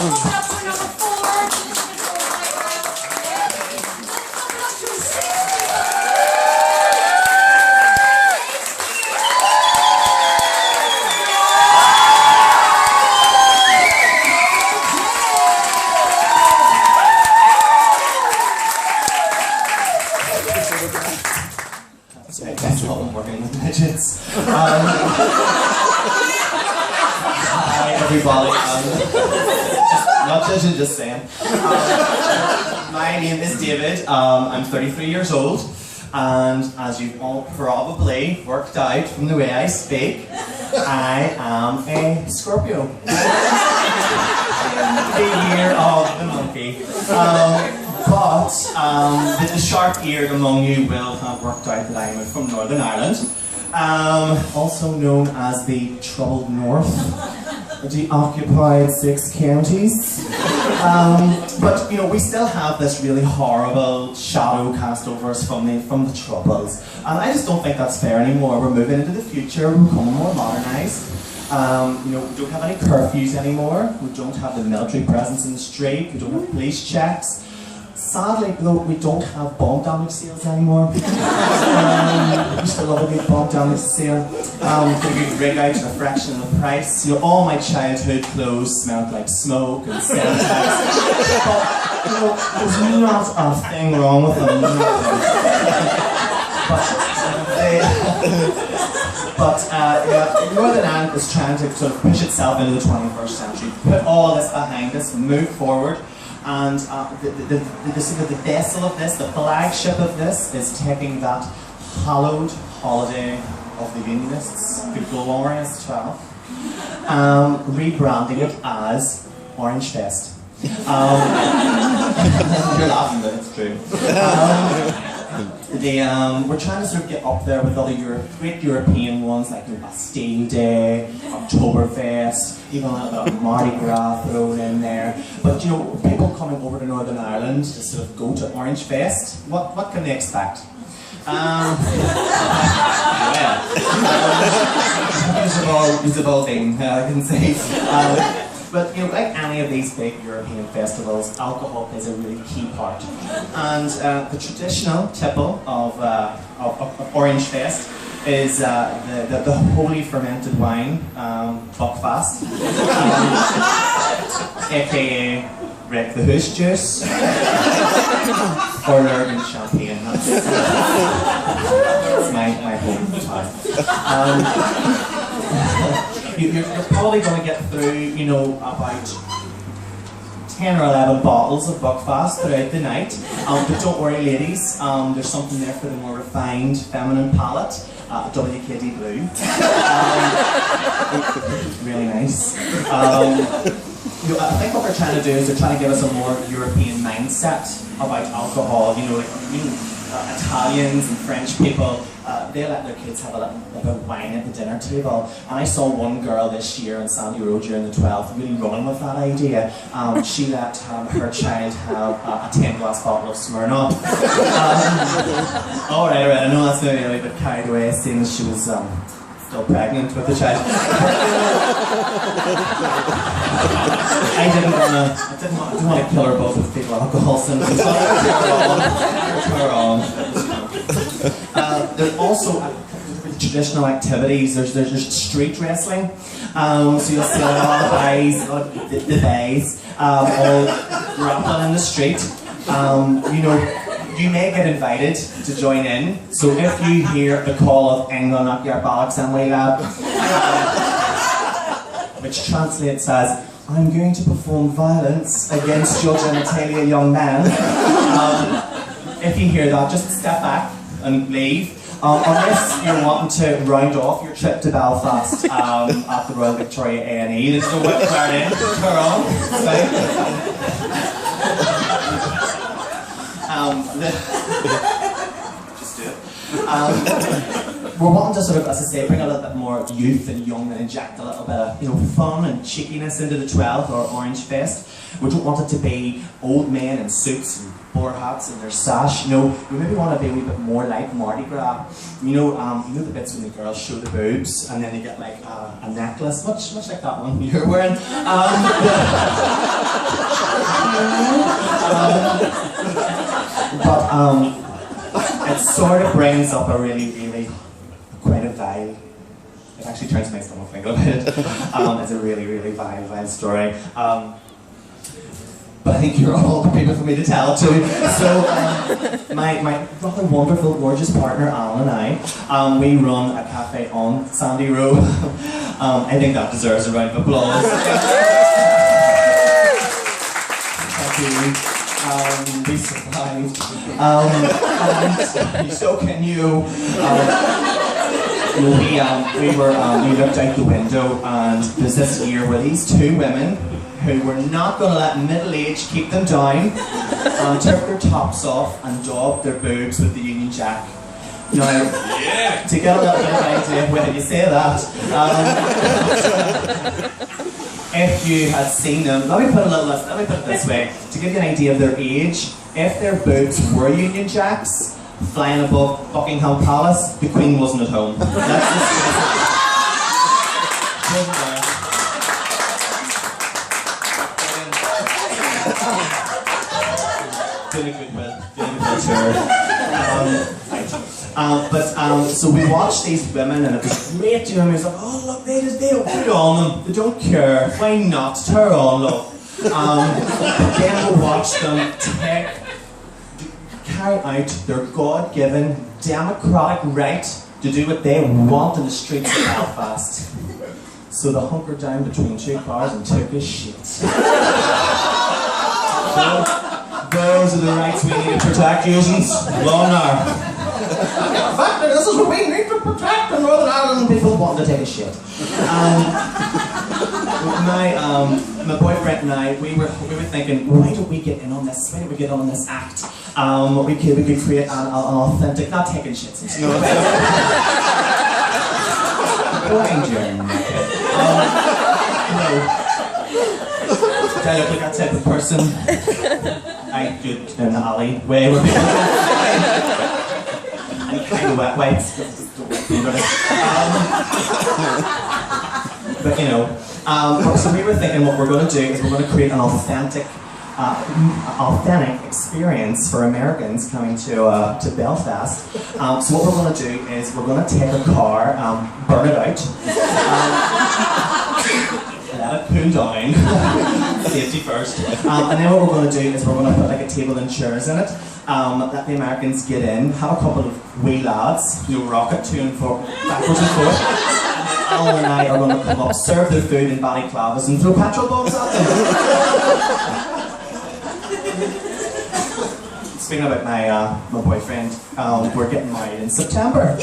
That's what I'm working with midgets. Hi everybody. Not judging, just saying. My name is David. I'm 33 years old, and as you've all probably worked out from the way I speak, I am a Scorpio. The year of the monkey. But the sharp-eared among you will have worked out that I am from Northern Ireland, also known as the Troubled North, the occupied 6 counties. But you know, we still have this really horrible shadow cast over us from the Troubles, and I just don't think that's fair anymore. We're moving into the future, we're becoming more modernised. You know, we don't have any curfews anymore. We don't have the military presence in the street. We don't have police checks. Sadly, though, we don't have bomb damage sales anymore. We used to love a good bomb damage sale. Get a good rig out at a fraction of the price. You know, all my childhood clothes smelled like smoke and Semtex. But, you know, there's not a thing wrong with them. But Northern Ireland is trying to sort of push itself into the 21st century, put all this behind us, move forward. And the vessel of this, the flagship of this, is taking that hallowed holiday of the Unionists, the glorious 12, rebranding it as Orange Fest. You're laughing, but it's true. We're trying to sort of get up there with other great European ones like Bastille Day, Oktoberfest, even a little bit of Mardi Gras thrown in there. But you know, people coming over to Northern Ireland to sort of go to Orange Fest, what can they expect? Usable thing, I can say. But you know, like any of these big European festivals, alcohol plays a really key part. And the traditional tipple of Orange Fest is the holy fermented wine, Buckfast, aka Wreck the Hoosh Juice, or Lurgan Champagne. That's my home time. You're probably going to get through, you know, about 10 or 11 bottles of Buckfast throughout the night. But don't worry, ladies, there's something there for the more refined, feminine palate. WKD Blue. Really nice. You know, I think what they're trying to do is they're trying to give us a more European mindset about alcohol. You know, like Italians and French people, they let their kids have a bit of wine at the dinner table. And I saw one girl this year in Sandy Road during the 12th really running with that idea. She let her child have a 10-glass bottle of Smirnoff. Alright, I know that's maybe a little bit carried away, seeing as she was still pregnant with the child. I didn't want to kill her both with fetal alcohol syndrome. There's also traditional activities. There's street wrestling. So you'll see a lot of guys, the guys, all grappling in the street. You know, you may get invited to join in. So if you hear the call of "I'm gonna knock your bollocks and way up," which translates as "I'm going to perform violence against your genitalia, young man." If you hear that, just step back and leave. Unless you're wanting to round off your trip to Belfast at the Royal Victoria A&E, there's no whip card in, turn on. Just do it. We're wanting to sort of, as I say, bring a little bit more youth and young and inject a little bit of, you know, fun and cheekiness into the 12th or Orange Fest. We don't want it to be old men in suits and bowler hats and their sash. You know, we maybe want to be a wee bit more like Mardi Gras. You know the bits when the girls show the boobs and then they get like a necklace, much like that one you're wearing. But it sort of brings up a really quite a vibe. It actually turns my stomach thinking about it. It's a really vile story. But I think you're all the people for me to tell it to. So my rather wonderful, gorgeous partner Alan and I, we run a cafe on Sandy Row. I think that deserves a round of applause. Thank you. We survived. And so can you. We looked out the window and there's this year where these two women who were not going to let middle age keep them down took their tops off and daubed their boobs with the Union Jack. Now, to get a little bit of idea of whether you say that, if you had seen them, let me put it this way, to give you an idea of their age, if their boobs were Union Jacks, flying above Buckingham Palace, the Queen wasn't at home. That's doing a good will, sure. So we watched these women and it was great, you know, and we was like, oh look, they don't put on them, they don't care, why not, turn on love. Then we watched them carry out their God-given democratic right to do what they want in the streets of Belfast. So they hunkered down between two cars and took a shit. Those are the rights we need to protect, users. Long now. In fact, this is what we need to protect in Northern Ireland. People want to take a shit. My boyfriend and I, we were thinking, why don't we get in on this? Why don't we get on this act? We could create an authentic, not taking shits. You know, do I look like that type of person? I do in the alleyway where people and kind of wet wipes. But you know, so we were thinking what we're going to do is we're going to create an authentic experience for Americans coming to Belfast. So what we're going to do is we're going to take a car, burn it out, let it cool down, safety first, and then what we're going to do is we're going to put like a table and chairs in it, that the Americans get in, have a couple of wee lads, you know, rocket to and fro, backwards and forth. Alan and I are going to come up, serve their food in balaclavas and throw petrol bombs at them. Speaking about my boyfriend, we're getting married in September.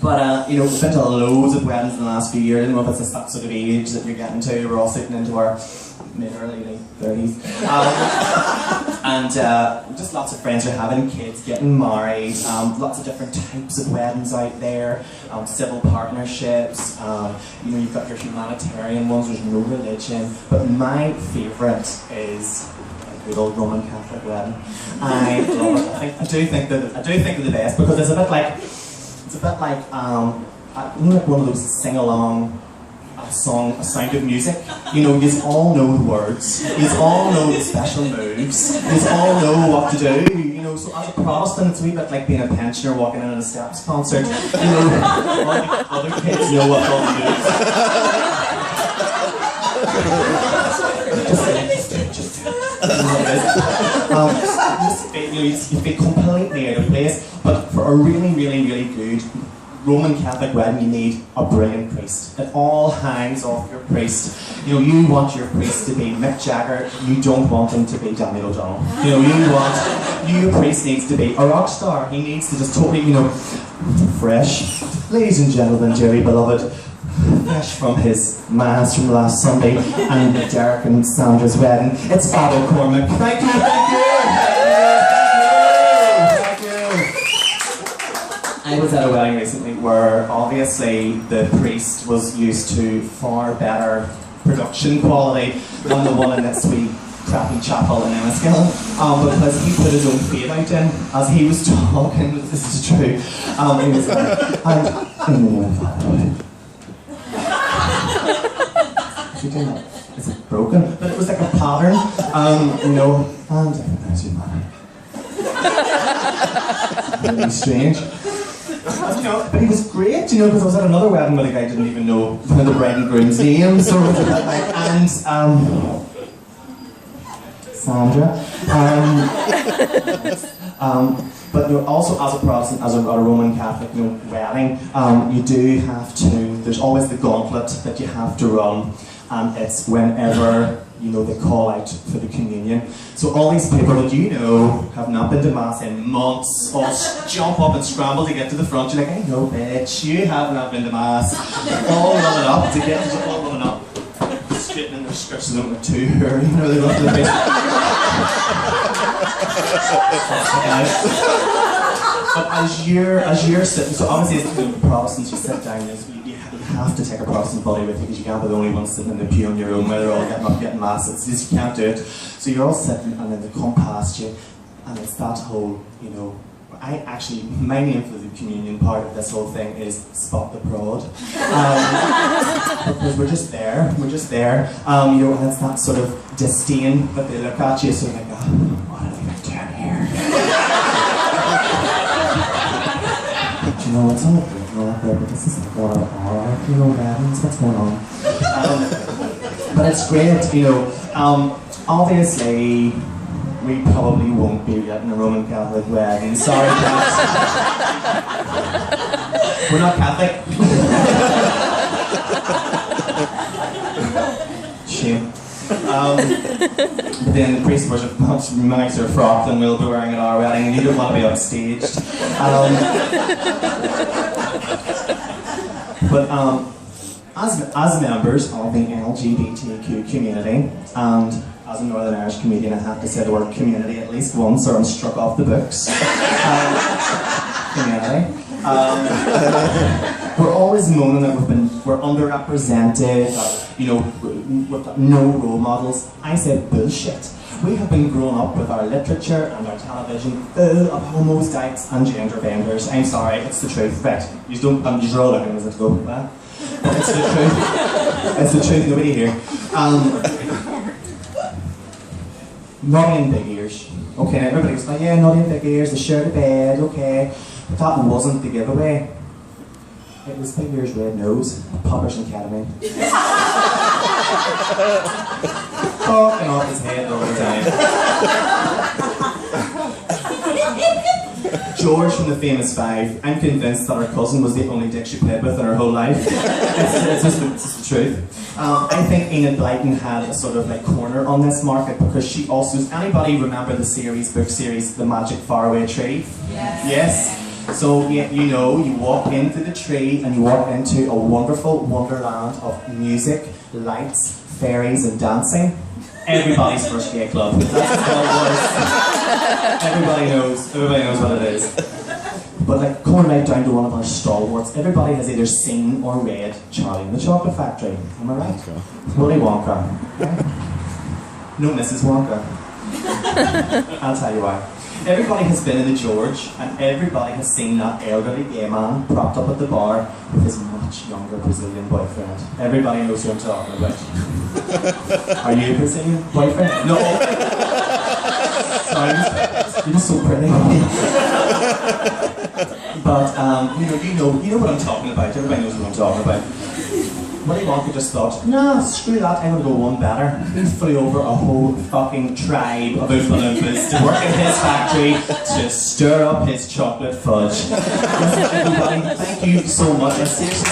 But you know, we've been to loads of weddings in the last few years. I don't know if it's that sort of age that you're getting to. We're all sitting into our mid-early late 30s. And just lots of friends are having kids, getting married, lots of different types of weddings out there, civil partnerships, you know, you've got your humanitarian ones, there's no religion, but my favourite is a good old Roman Catholic wedding. I love it. I do think they're the best because it's a bit like you know, like one of those sing-along song, A Sound of Music. You know, you all know the words, you all know the special moves, you all know what to do. You know, so as a Protestant, it's a wee bit like being a pensioner walking in at a Steps concert. You know, other kids know what all the moves. You feel completely out of place, but for a really good Roman Catholic wedding, you need a brilliant priest. It all hangs off your priest. You know, you want your priest to be Mick Jagger, you don't want him to be Daniel O'Donnell. You know, your priest needs to be a rock star. He needs to just totally, you know, fresh. Ladies and gentlemen, dearly beloved, fresh from his mass from last Sunday and Derek and Sandra's wedding, it's Father Cormac. Thank you, thank you! I was was at a wedding recently where obviously the priest was used to far better production quality than the one in this wee crappy chapel in Enniskillen, because he put his own fade out in as he was talking. This is true. He was like, in the name of Father. Is it broken? But it was like a pattern, you know, and as you man. Really strange. You know, but he was great, you know, because I was at another wedding where the guy didn't even know the bride and groom's name, so it was a bit like, and Sandra. But you know, also as a Protestant, as a Roman Catholic, you know, wedding, you do have to, there's always the gauntlet that you have to run, and it's whenever, you know, they call out for the communion. So all these people that you know have not been to Mass in months, all jump up and scramble to get to the front. You're like, I know, bitch, you have not been to Mass. All running up to get to all running up. Spitting in their skirts and them too hairy, you know, they go to the base. But as you're sitting, so obviously as the Protestants, you sit down, you have to take a Protestant buddy with you because you can't be the only one sitting in the pew on your own where they're all getting up getting Mass. It's just, you can't do it. So you're all sitting and then they come past you and it's that whole, you know, my name for the communion part of this whole thing is Spot the Prod. Because we're just there, you know, and it's that sort of disdain that they look at you, so like, oh, what are they doing here? Do you know, it's all good, but this is like one of our, you know, weddings, what's going on? But it's great, you know, obviously, we probably won't be getting a Roman Catholic wedding. Sorry, Catholics. We're not Catholic. Shame. But then the priest was much nicer frock than we'll be wearing at our wedding, and you don't want to be upstaged. But as members of the LGBTQ community, and as a Northern Irish comedian, I have to say the word community at least once, or I'm struck off the books. Community. We're always moaning that we're underrepresented, you know, we've got no role models. I said bullshit. We have been growing up with our literature and our television full of homos, dykes, and gender benders. I'm sorry, it's the truth. Right, you don't, you're all looking as it go, well, it's the truth. It's the truth, nobody here. Naughty and big ears. Okay, everybody was like, yeah, naughty and big ears, they share the bed, okay. But that wasn't the giveaway. It was big ears, red nose, poppers and ketamine. Talking off his head all the time. George from the Famous Five, I'm convinced that her cousin was the only dick she played with in her whole life. It's just the truth. I think Enid Blyton had a sort of like corner on this market because she also, does anybody remember the book series, The Magic Faraway Tree? Yes. So yeah, you know, you walk into the tree and you walk into a wonderful wonderland of music, lights, fairies and dancing. Everybody's first gay club. That's what it was. Everybody knows what it is. But like going right down to one of our stalwarts, everybody has either seen or read Charlie and the Chocolate Factory. Am I right? Willy Wonka. No Mrs. Wonka. I'll tell you why. Everybody has been in the George, and everybody has seen that elderly gay man propped up at the bar with his much younger Brazilian boyfriend. Everybody knows who I'm talking about. Are you a Brazilian boyfriend? No. Sorry, you're so pretty. But you know what I'm talking about. Everybody knows what I'm talking about. Willy Wonka just thought, nah, screw that, I'm gonna go one better. He flew over a whole fucking tribe of Oompa Loompas to work in his factory to stir up his chocolate fudge. Listen, everybody, thank you so much. I seriously